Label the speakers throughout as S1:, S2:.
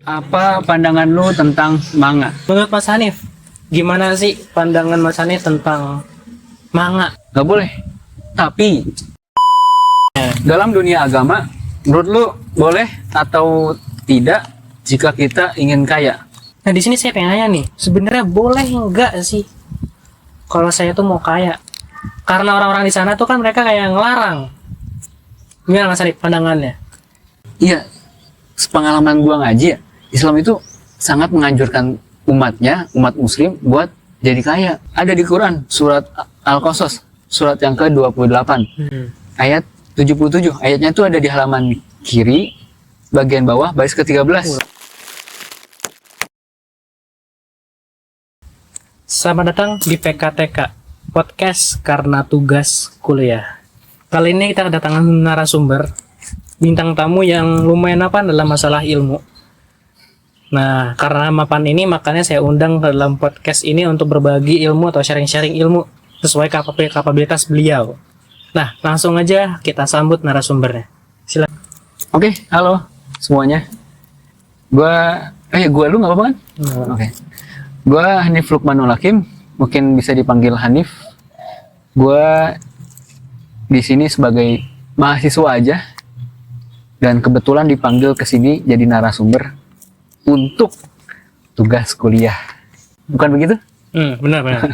S1: Apa pandangan lu tentang manga?
S2: Menurut Mas Hanif, gimana sih pandangan Mas Hanif tentang manga?
S1: Gak boleh. Tapi dalam dunia agama, menurut lu boleh atau tidak jika kita ingin kaya?
S2: Nah di sini saya pengen nanya nih, sebenarnya boleh nggak sih kalau saya tuh mau kaya? Karena orang-orang di sana tuh kan mereka kayak ngelarang. Gimana Mas Hanif pandangannya?
S1: Iya, sepengalaman gua ngaji ya, Islam itu sangat menganjurkan umatnya, umat muslim buat jadi kaya. Ada di Quran, surat Al-Qasas, surat yang ke-28, ayat 77. Ayatnya itu ada di halaman kiri, bagian bawah, baris ke-13.
S2: Selamat datang di PKTK, podcast karena tugas kuliah. Kali ini kita kedatangan narasumber, bintang tamu yang lumayan mapan dalam masalah ilmu. Nah, karena mapan ini makanya saya undang ke dalam podcast ini untuk berbagi ilmu atau sharing-sharing ilmu sesuai kapabilitas beliau. Nah, langsung aja kita sambut narasumbernya. Silakan.
S1: Oke, halo semuanya. Gua lu nggak apa-apa kan? Oke. Gua Hanif Lukmanul Hakim, mungkin bisa dipanggil Hanif. Gua di sini sebagai mahasiswa aja dan kebetulan dipanggil ke sini jadi narasumber untuk tugas kuliah. Bukan begitu?
S2: Benar.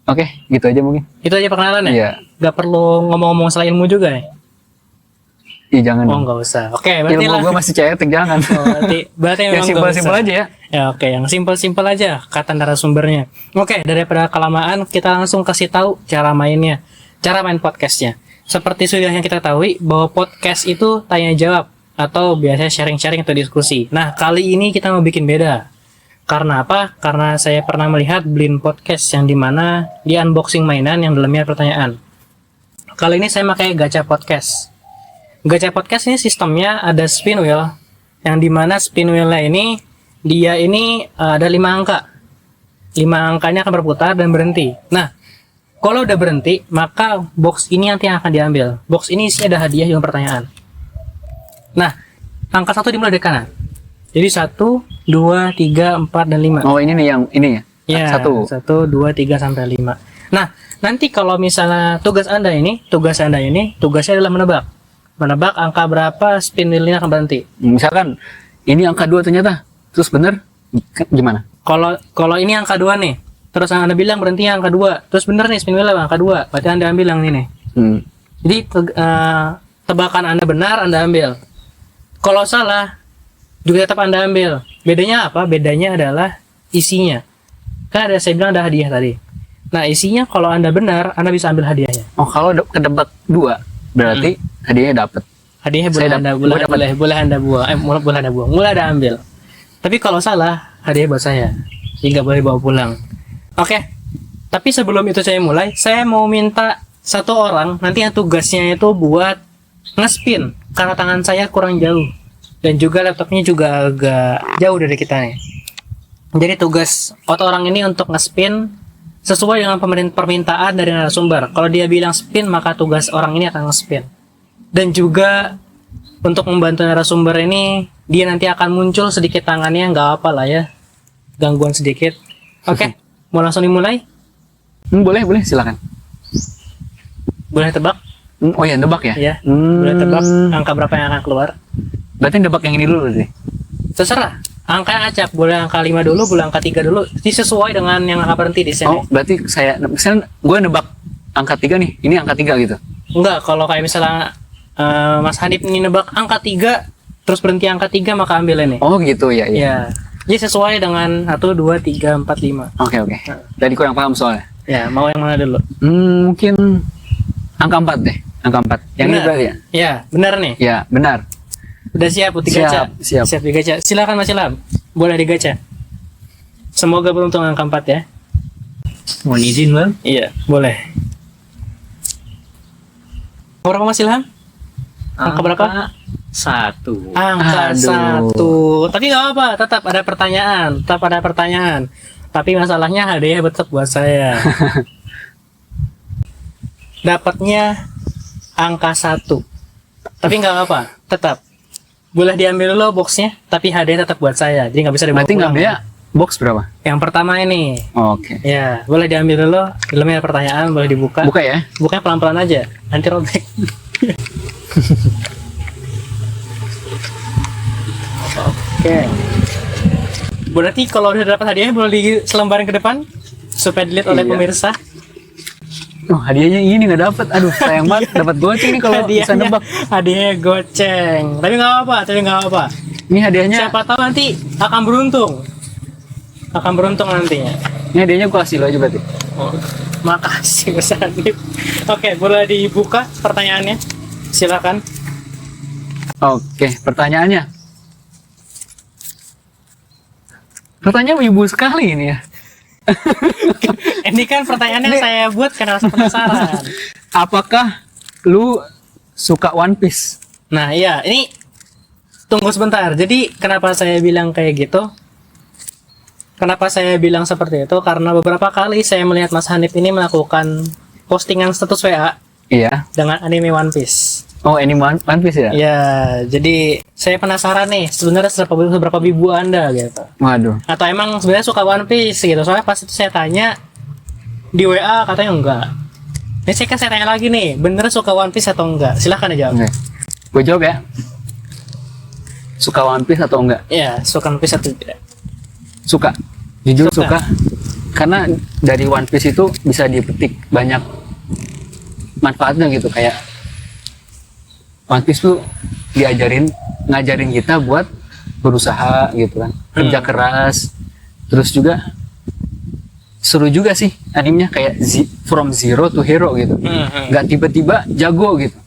S1: Oke, gitu aja mungkin.
S2: Itu aja perkenalan ya?
S1: Iya.
S2: Gak perlu ngomong-ngomong soal ilmu juga ya?
S1: Ih, jangan.
S2: Oh, nggak usah. Oke, berarti
S1: Ilmu
S2: lah.
S1: gue masih cetek, jangan.
S2: Oh, berarti
S1: Yang
S2: memang nggak
S1: simpel-simpel
S2: usah.
S1: aja ya.
S2: Ya oke, yang simpel-simpel aja kata narasumbernya. Oke, daripada kelamaan kita langsung kasih tahu cara mainnya, cara main podcastnya. Seperti sudah yang kita tahu bahwa podcast itu tanya jawab atau biasanya sharing-sharing atau diskusi. Nah kali ini kita mau bikin beda. Karena apa? Karena saya pernah melihat Blin Podcast yang dimana dia unboxing mainan yang dalamnya pertanyaan. Kali ini saya pakai Gacha Podcast. Gacha Podcast ini sistemnya ada spin wheel, yang dimana spin wheel-nya ini dia ini ada 5 angka. 5 angkanya akan berputar dan berhenti. Nah, kalau udah berhenti, maka box ini nanti yang akan diambil. Box ini isinya ada hadiah yang pertanyaan. Nah, angka 1 dimulai dari kanan. Jadi 1, 2, 3, 4, dan 5.
S1: Oh, ini nih yang ini ya?
S2: Ya,
S1: 1.
S2: 1, 2, 3, sampai 5. Nah, nanti kalau misalnya tugasnya adalah menebak. Menebak angka berapa spin wheel-nya akan berhenti.
S1: Misalkan ini angka 2 ternyata, terus bener, gimana?
S2: Kalau ini angka 2 nih, terus Anda bilang berhenti angka 2, terus bener nih spin wheel angka 2, berarti Anda ambil yang ini nih. Jadi tebakan Anda benar, Anda ambil. Kalau salah, juga tetap Anda ambil. Bedanya apa? Bedanya adalah isinya. Kan saya bilang ada hadiah tadi. Nah, isinya kalau Anda benar, Anda bisa ambil hadiahnya.
S1: Oh, kalau kedebak 2, berarti hadiahnya dapat.
S2: Hadiahnya boleh Anda buang, boleh Anda ambil. Tapi kalau salah, hadiah buat saya. Jadi nggak boleh bawa pulang. Oke. Tapi sebelum itu saya mulai, saya mau minta satu orang nanti yang tugasnya itu buat ngespin karena tangan saya kurang jauh dan juga laptopnya juga agak jauh dari kita nih. Jadi tugas orang ini untuk ngespin sesuai dengan permintaan dari narasumber. Kalau dia bilang spin, maka tugas orang ini akan ngespin. Dan juga untuk membantu narasumber ini, dia nanti akan muncul sedikit tangannya, nggak apa lah ya, gangguan sedikit. Oke, mau langsung dimulai?
S1: Boleh, silakan.
S2: Boleh tebak?
S1: Oh ya, nebak ya?
S2: Ya, boleh tebak angka berapa yang akan keluar?
S1: Berarti nebak yang ini dulu sih.
S2: Terserah. Angka yang acak, boleh angka 5 dulu, boleh angka 3 dulu. Ini sesuai dengan yang angka berhenti di sini.
S1: Oh, berarti misalnya gue nebak angka 3 nih, ini angka 3 gitu.
S2: Enggak, kalau kayak misalnya Mas Hanif ini nebak angka 3, terus berhenti angka 3, maka ambil ini.
S1: Oh gitu ya.
S2: Ya. Jadi sesuai dengan 1, 2, 3, 4, 5.
S1: Oke. Tadi kurang paham soalnya.
S2: Ya, mau yang mana dulu?
S1: Mungkin angka 4 deh. Angka 4. Yang ini berarti ya?
S2: Ya, benar nih.
S1: Ya, benar.
S2: Udah siap digaca?
S1: Siap.
S2: Digaca. Silakan Mas Ilham. Boleh digaca. Semoga beruntung angka 4 ya.
S1: Mohon izin, Bang.
S2: Iya, boleh. Berapa Mas Ilham? Angka berapa?
S1: 1.
S2: Angka 1. Tapi nggak apa, tetap ada pertanyaan. Tapi masalahnya hadiah tetap buat saya. Dapatnya angka 1. Tapi nggak apa, tetap boleh diambil dulu boxnya, tapi hadiah tetap buat saya, jadi nggak bisa dibawa
S1: Berarti
S2: pulang.
S1: ngambilnya box berapa?
S2: Yang pertama ini,
S1: Oke.
S2: ya boleh diambil dulu. Dalamnya ada pertanyaan, boleh dibuka.
S1: Buka ya.
S2: Bukanya pelan-pelan aja, nanti robek. Oke. Berarti kalau udah dapat hadiahnya boleh diselembarin ke depan supaya dilihat oleh
S1: Iya.
S2: pemirsa.
S1: Oh, hadiahnya ini nggak dapat. Aduh, sayang banget. Dapat goceng nih kalau bisa nebak.
S2: Hadiahnya goceng. Tapi nggak apa-apa.
S1: Ini hadiahnya.
S2: Siapa tahu nanti akan beruntung. Akan beruntung nantinya.
S1: Ini hadiahnya gua kasih lo aja berarti.
S2: Oh, makasih Mas Hanif. Oke, boleh dibuka pertanyaannya. Silakan.
S1: Oke, pertanyaannya. Pertanyaan ibu sekali ini ya.
S2: Ini kan pertanyaannya saya buat karena rasa penasaran.
S1: Apakah lu suka One Piece?
S2: Nah, iya, ini tunggu sebentar. Jadi, kenapa saya bilang kayak gitu? Kenapa saya bilang seperti itu? Karena beberapa kali saya melihat Mas Hanif ini melakukan postingan status WA
S1: Iya.
S2: dengan anime One Piece.
S1: Oh, ini One Piece ya?
S2: Ya, jadi saya penasaran nih, sebenarnya seberapa wibu Anda gitu.
S1: Waduh.
S2: Atau emang sebenarnya suka One Piece gitu. Soalnya pas itu saya tanya di WA katanya enggak. Ini saya tanya lagi nih, bener suka One Piece atau enggak? Silahkan aja.
S1: Oke. Gue jawab ya. Suka One Piece atau enggak?
S2: Ya, suka One Piece atau tidak?
S1: Suka. Jujur
S2: Suka.
S1: suka. Karena dari One Piece itu bisa dipetik banyak manfaatnya gitu, kayak One Piece tuh ngajarin kita buat berusaha gitu kan, kerja keras, terus juga seru juga sih animenya, kayak from zero to hero gitu, nggak tiba-tiba jago gitu,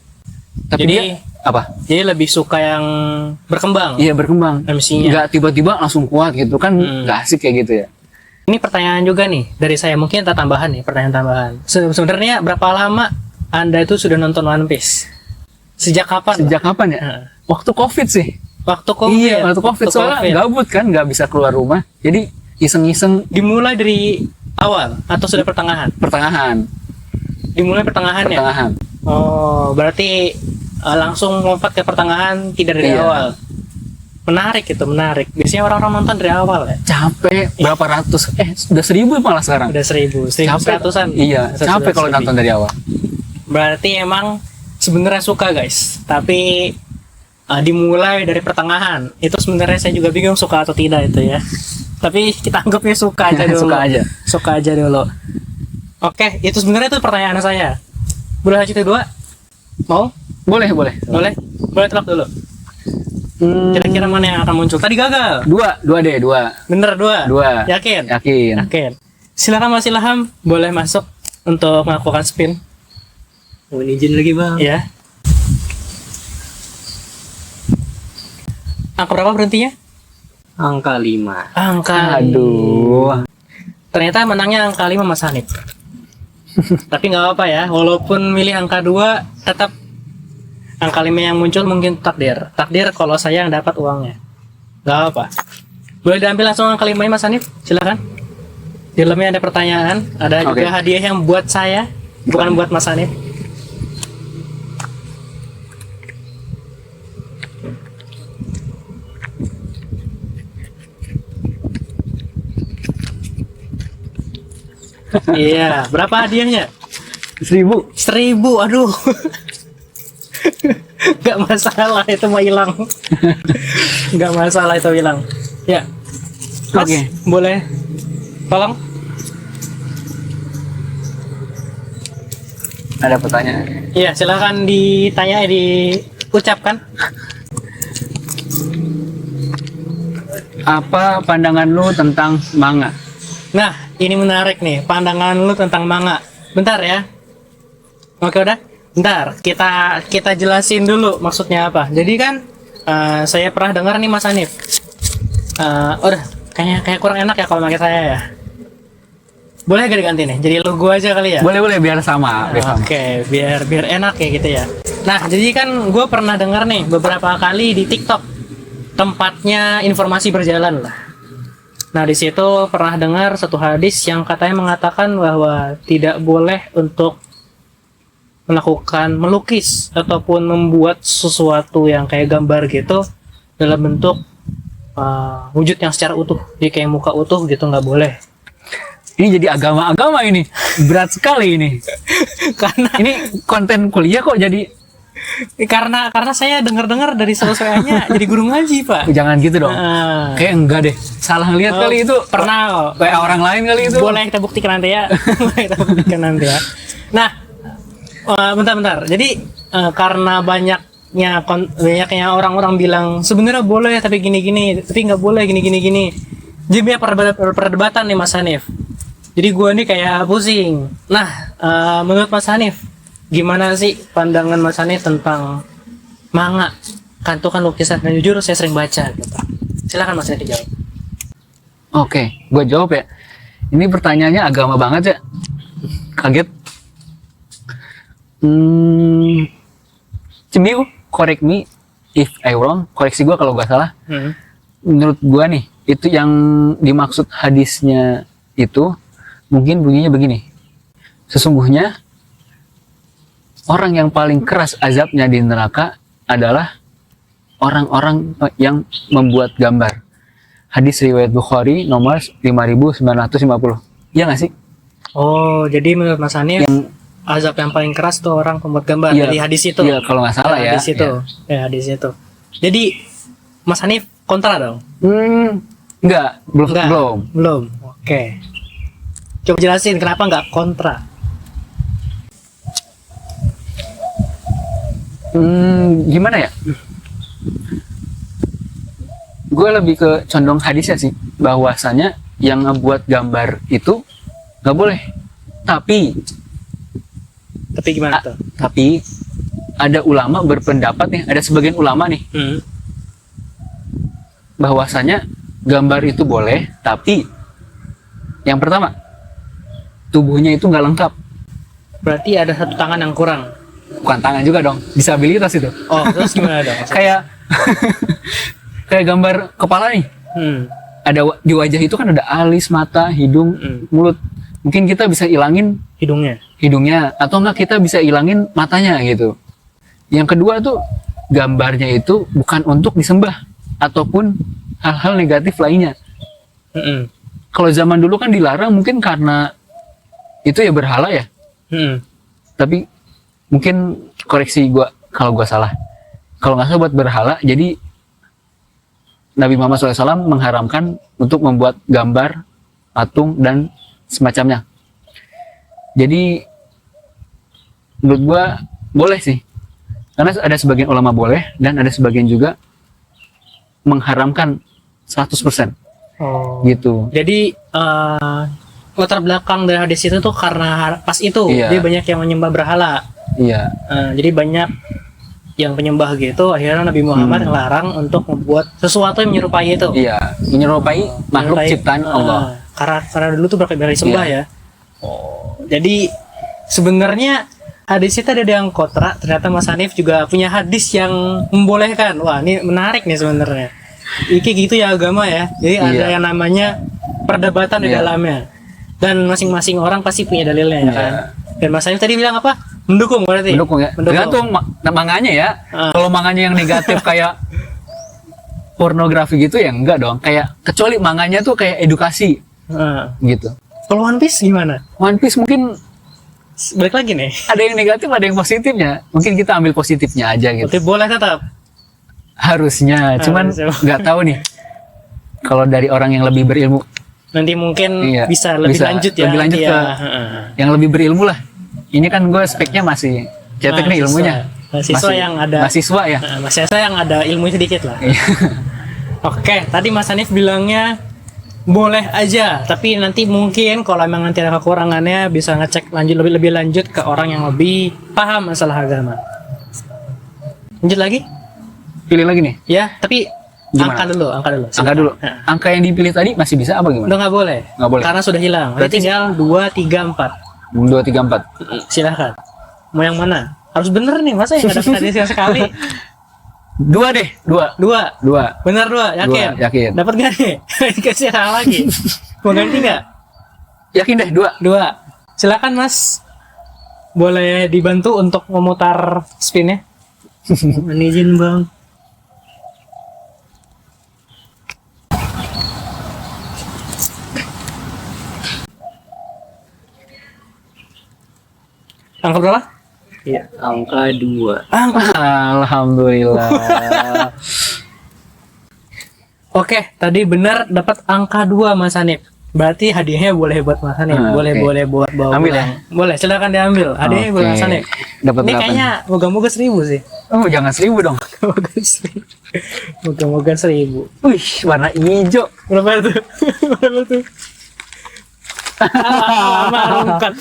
S1: tapi
S2: Jadi-
S1: dia apa?
S2: Jadi lebih suka yang berkembang.
S1: Iya, berkembang,
S2: MC-nya.
S1: nggak tiba-tiba langsung kuat gitu kan, nggak asik kayak gitu ya.
S2: Ini pertanyaan juga nih dari saya, mungkin kita tambahan nih, pertanyaan tambahan. Sebenarnya berapa lama Anda itu sudah nonton One Piece? Sejak kapan?
S1: Sejak kapan ya?
S2: Heeh.
S1: Waktu COVID sih.
S2: Waktu COVID.
S1: Iya, waktu COVID soalnya
S2: COVID.
S1: gabut kan, nggak bisa keluar rumah, jadi iseng-iseng
S2: Dimulai dari awal atau sudah pertengahan?
S1: pertengahan.
S2: Dimulai pertengahan ya?
S1: Pertengahan.
S2: Oh, berarti langsung lompat ke pertengahan, tidak dari
S1: Iya.
S2: awal. Menarik itu, menarik. Biasanya orang-orang nonton dari awal ya.
S1: Capek berapa ratus, udah 1.000 malah sekarang.
S2: Udah 1.100-an.
S1: Iya, capek kalau nonton dari awal.
S2: Berarti emang sebenarnya suka guys, tapi dimulai dari pertengahan. Itu sebenarnya saya juga bingung suka atau tidak itu ya. Tapi kita anggapnya suka aja dulu.
S1: Suka aja.
S2: Suka aja dulu. Oke, itu sebenarnya itu pertanyaan saya. Boleh lanjut kedua? Mau?
S1: Boleh, boleh.
S2: Boleh? Boleh telak dulu. Kira-kira mana yang akan muncul? Tadi gagal.
S1: Dua deh, dua.
S2: Bener dua.
S1: Dua.
S2: Yakin?
S1: Yakin.
S2: Yakin. Silakan Mas Ilham, boleh masuk untuk melakukan spin.
S3: Mau izin lagi bang?
S2: Ya. Angka berapa berhentinya?
S3: Angka 5.
S2: Angka.
S1: Aduh.
S2: Ternyata menangnya angka 5 Mas Hanif. Tapi nggak apa ya, walaupun milih angka 2, tetap angka 5 yang muncul mungkin takdir. Takdir kalau saya yang dapat uangnya. Nggak apa. Boleh diambil langsung angka 5 Mas Hanif? Silakan. Di dalamnya ada pertanyaan, ada
S1: Oke.
S2: juga hadiah yang buat saya, bukan buat Mas Hanif. Iya, berapa hadiahnya?
S1: 1.000.
S2: 1.000, aduh. Gak masalah itu mau hilang. Gak masalah itu hilang. Ya. Mas,
S1: Oke.
S2: boleh tolong?
S1: Ada pertanyaan.
S2: Iya, silakan ditanya, diucapkan.
S1: Apa pandangan lu tentang manga?
S2: Nah, ini menarik nih, pandangan lu tentang manga. Bentar ya. Oke, udah. Bentar, kita jelasin dulu maksudnya apa. Jadi kan saya pernah dengar nih Mas Hanif. Udah, kayak kurang enak ya kalau pakai saya ya. Boleh gak diganti nih? Jadi lu gua aja kali ya.
S1: Boleh biar sama. Biar sama.
S2: Oke, biar enak ya gitu ya. Nah, jadi kan gue pernah dengar nih beberapa kali di TikTok, tempatnya informasi berjalan lah. Nah, di situ pernah dengar satu hadis yang katanya mengatakan bahwa tidak boleh untuk melakukan melukis ataupun membuat sesuatu yang kayak gambar gitu dalam bentuk wujud yang secara utuh, jadi kayak muka utuh gitu nggak boleh.
S1: Ini jadi agama-agama ini. Berat sekali ini.
S2: Karena
S1: Ini konten kuliah kok jadi
S2: karena saya dengar-dengar dari sosmed-nya jadi guru ngaji, Pak.
S1: jangan gitu dong.
S2: Ah.
S1: Kayak enggak deh. Salah lihat kali itu.
S2: Pernah kok.
S1: Kayak orang lain kali itu.
S2: Boleh kita buktikan nanti ya. Boleh kita buktikan nanti ya. Nah, bentar. Jadi karena banyaknya orang-orang bilang sebenarnya boleh tapi gini-gini, tapi nggak boleh gini-gini. Jadi banyak perdebatan nih Mas Hanif. Jadi gue nih kayak pusing. Nah, menurut Mas Hanif, gimana sih pandangan Mas Hanif tentang manga? Kan itu kan lukisan, dan jujur saya sering baca gitu. Silakan Mas Hanif dijawab.
S1: Oke, gue jawab ya. Ini pertanyaannya agama banget ya. Kaget. Cemiu, correct me if I wrong. Koreksi gue kalau gak salah. Menurut gue nih, itu yang dimaksud hadisnya itu mungkin bunyinya begini. Sesungguhnya orang yang paling keras azabnya di neraka adalah orang-orang yang membuat gambar. Hadis riwayat Bukhari nomor 5950. Iya nggak sih?
S2: Oh, jadi menurut Mas Hanif azab yang paling keras tuh orang pembuat gambar
S1: Iya,
S2: dari hadis itu.
S1: Iya, kalau nggak salah ya.
S2: Hadis itu. Ya, hadis itu. Jadi Mas Hanif kontra dong?
S1: Enggak, belum.
S2: Belum. Oke. Coba jelasin kenapa nggak kontra?
S1: Gimana ya? Gue lebih ke condong hadisnya sih, bahwasanya yang ngebuat gambar itu nggak boleh. Tapi
S2: gimana tuh?
S1: Tapi ada ulama berpendapat nih, ada sebagian ulama nih, bahwasanya gambar itu boleh, tapi yang pertama tubuhnya itu nggak lengkap.
S2: Berarti ada satu tangan yang kurang.
S1: Bukan tangan juga dong, disabilitas itu.
S2: Oh, terus gimana dong?
S1: Kayak kayak gambar kepala nih. Ada di wajah itu kan ada alis, mata, hidung, mulut. Mungkin kita bisa ilangin hidungnya, atau enggak kita bisa ilangin matanya gitu. Yang kedua tuh gambarnya itu bukan untuk disembah ataupun hal-hal negatif lainnya. Kalau zaman dulu kan dilarang mungkin karena itu ya berhala ya. Tapi mungkin koreksi gua kalau gua salah. Kalau nggak salah buat berhala, jadi Nabi Muhammad SAW mengharamkan untuk membuat gambar, patung, dan semacamnya. Jadi menurut gua boleh sih. Karena ada sebagian ulama boleh, dan ada sebagian juga mengharamkan 100%.
S2: Oh.
S1: Gitu.
S2: Jadi latar belakang dari hadis itu tuh karena pas itu dia banyak yang menyembah berhala.
S1: Iya.
S2: Jadi banyak yang penyembah gitu, akhirnya Nabi Muhammad ngelarang untuk membuat sesuatu yang menyerupai itu.
S1: Iya, menyerupai makhluk ciptaan Allah.
S2: Karena dulu tuh berkali sembah ya. Jadi sebenarnya hadis itu ada yang kontra, ternyata Mas Hanif juga punya hadis yang membolehkan. Wah, ini menarik nih sebenarnya. Iki gitu ya agama ya. Jadi ada yang namanya perdebatan di dalamnya. Dan masing-masing orang pasti punya dalilnya ya kan. Dan Mas Hanif tadi bilang apa? Mendukung berarti.
S1: Mendukung ya. Tergantung manganya ya. Kalau manganya yang negatif kayak pornografi gitu ya enggak dong. Kayak kecuali manganya tuh kayak edukasi. Gitu.
S2: Kalau One Piece gimana?
S1: One Piece mungkin
S2: balik lagi nih.
S1: Ada yang negatif, ada yang positifnya. Mungkin kita ambil positifnya aja gitu.
S2: Berarti boleh tetap.
S1: Harusnya, cuman nggak tahu nih. Kalau dari orang yang lebih berilmu,
S2: nanti mungkin bisa lebih lanjut ya.
S1: Lebih lanjut ke yang lebih berilmu lah. Ini kan gue speknya masih cetek nih ilmunya.
S2: Mahasiswa yang ada.
S1: Mahasiswa ya.
S2: Mahasiswa yang ada ilmu sedikit lah. Oke, tadi Mas Hanif bilangnya boleh aja, tapi nanti mungkin kalau memang nanti ada kekurangannya bisa ngecek lebih lanjut ke orang yang lebih paham masalah agama. Lanjut lagi?
S1: Pilih lagi nih.
S2: Ya, tapi
S1: gimana?
S2: Angka dulu.
S1: Angka dulu. Angka yang dipilih tadi masih bisa apa gimana?
S2: Udah nggak boleh.
S1: Nggak boleh.
S2: Karena sudah hilang. Berarti tinggal 2, 3, 4.
S1: 2, 3, 4.
S2: Silahkan. Mau yang mana? Harus bener nih, masa ya nggak dapat hadis yang sekali?
S1: 2 deh, 2.
S2: Bener 2, yakin?
S1: Yakin.
S2: Dapat nggak nih? Kasih salah lagi. Mau ganti nggak?
S1: Yakin deh, 2.
S2: Silakan Mas. Boleh dibantu untuk memutar spinnya?
S3: Mohon izin Bang.
S2: Angka berapa?
S3: Ya, angka 2.
S1: Alhamdulillah.
S2: Oke, tadi benar dapat angka 2 Mas Hanif. Berarti hadiahnya boleh buat Mas Hanif. Boleh
S1: Oke.
S2: boleh buat bawa
S1: Ambil
S2: pulang. Boleh, silakan diambil. Hadiahnya buat
S1: Oke.
S2: Mas Hanif.
S1: Dapat
S2: Ini
S1: berapa?
S2: kayaknya moga-moga 1.000 sih.
S1: Oh, jangan 1.000 dong.
S2: Moga-moga 1.000. Moga-moga 1.000.
S1: Wih, warna hijau.
S2: Berapa tuh? Berapa tuh? Lama rungkat.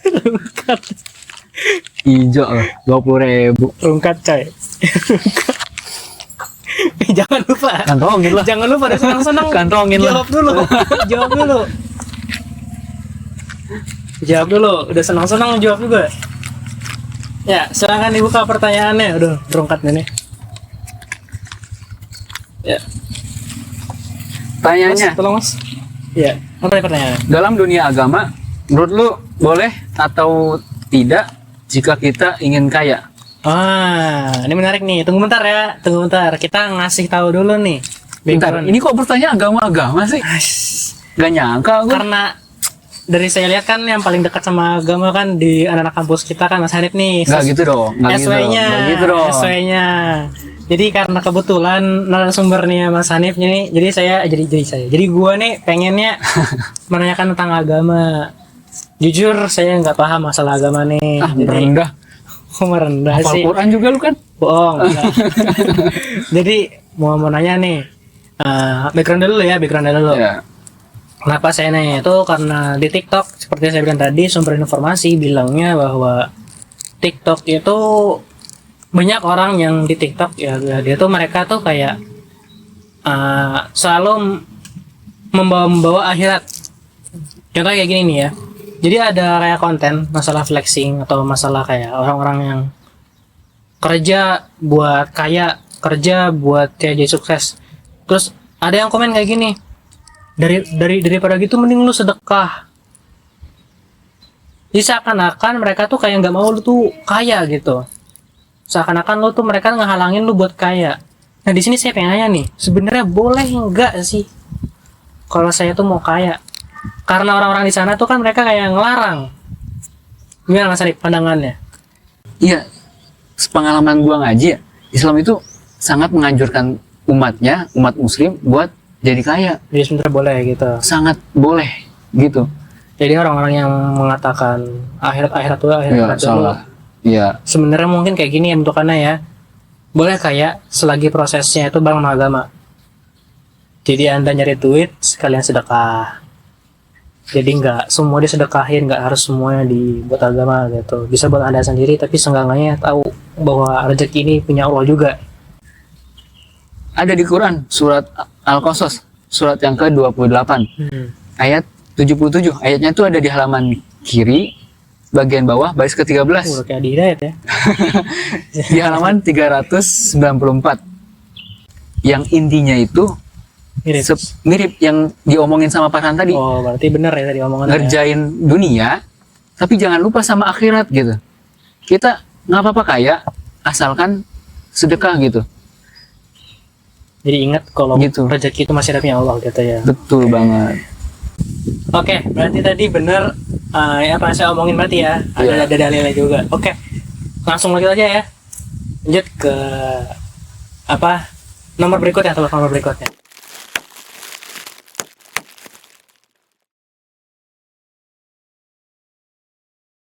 S2: Rungkat.
S1: Hijau loh, 20.000.
S2: Rungkat coy. Jangan lupa.
S1: Kantongin lah.
S2: Jangan lupa udah senang-senang.
S1: Kantongin lah.
S2: Jawab dulu. Jawab dulu. Jawab dulu. Udah senang-senang jawab juga. Ya, silakan dibuka pertanyaannya. Udah rungkat nih. Ya,
S1: Tanyanya,
S2: Mas, tolong Mas. Ya, apa pertanyaannya?
S1: dalam dunia agama, menurut lu boleh atau tidak jika kita ingin kaya?
S2: Ini menarik nih. Tunggu bentar ya. Tunggu bentar. Kita ngasih tahu dulu nih.
S1: Bentar,
S2: background.
S1: ini kok pertanyaan agama-agama sih? Gak nyangka gue.
S2: Karena dari saya lihat kan yang paling dekat sama agama kan di anak-anak kampus kita kan Mas Hanif nih.
S1: Gak gitu dong, gak gitu dong.
S2: SW-nya,
S1: Gak gitu dong.
S2: SW-nya. Jadi karena kebetulan narasumbernya Mas Hanif nih, jadi saya. Jadi gua nih pengennya menanyakan tentang agama. Jujur saya nggak paham masalah agama nih.
S1: Ah,
S2: Jadi
S1: merendah.
S2: kok merendah
S1: Hafal
S2: sih?
S1: Quran juga lu kan?
S2: Bohong. Enggak. Jadi mau nanya nih, background dulu ya, background dulu.
S1: Ya.
S2: Kenapa saya nanya itu karena di TikTok seperti saya bilang tadi sumber informasi bilangnya bahwa TikTok itu banyak orang yang di TikTok ya dia tuh mereka tuh kayak selalu membawa akhirat. Contoh kayak gini nih ya. Jadi ada kayak konten masalah flexing atau masalah kayak orang-orang yang kerja buat kaya, kerja buat jadi sukses. Terus ada yang komen kayak gini. Daripada gitu mending lu sedekah. Jadi seakan-akan mereka tuh kayak nggak mau lu tuh kaya gitu. Seakan-akan lu tuh mereka ngehalangin lu buat kaya. Nah di sini saya pengen nanya nih, sebenarnya boleh nggak sih kalau saya tuh mau kaya? Karena orang-orang di sana tuh kan mereka kayak ngelarang. Gimana Mas Arif pandangannya?
S1: Iya, sepengalaman gua ngaji ya, Islam itu sangat menganjurkan umatnya, umat muslim buat jadi kaya.
S2: Jadi sebenarnya boleh gitu.
S1: Sangat boleh gitu.
S2: Jadi orang-orang yang mengatakan akhirat tuh
S1: Ya,
S2: akhirat dulu.
S1: salah. Iya.
S2: Sebenarnya mungkin kayak gini ya bentukannya ya. Boleh kaya selagi prosesnya itu bareng sama agama. Jadi Anda nyari duit sekalian sedekah. Jadi nggak semua disedekahin, nggak harus semuanya dibuat agama gitu. Bisa buat Anda sendiri tapi seenggaknya tahu bahwa rezeki ini punya Allah juga.
S1: Ada di Quran surat Al-Qasas, surat yang ke-28, ayat 77. Ayatnya itu ada di halaman kiri bagian bawah baris ke-13.
S2: Udah kayak di Hidayat ya.
S1: Di halaman 394. Yang intinya itu
S2: Mirip.
S1: mirip yang diomongin sama Farhan tadi.
S2: Oh, berarti benar ya tadi omongannya.
S1: Ngerjain dunia, tapi jangan lupa sama akhirat gitu. Kita nggak apa-apa kaya, asalkan sedekah gitu.
S2: Jadi ingat kalau
S1: Gitu.
S2: rezeki itu masih ada punya Allah gitu ya.
S1: Betul banget.
S2: Oke, berarti tadi benar apa yang saya omongin berarti ya.
S1: Iya.
S2: Ada dalilnya juga. Oke. Langsung lagi aja ya. Lanjut ke apa? Nomor berikutnya atau nomor berikutnya.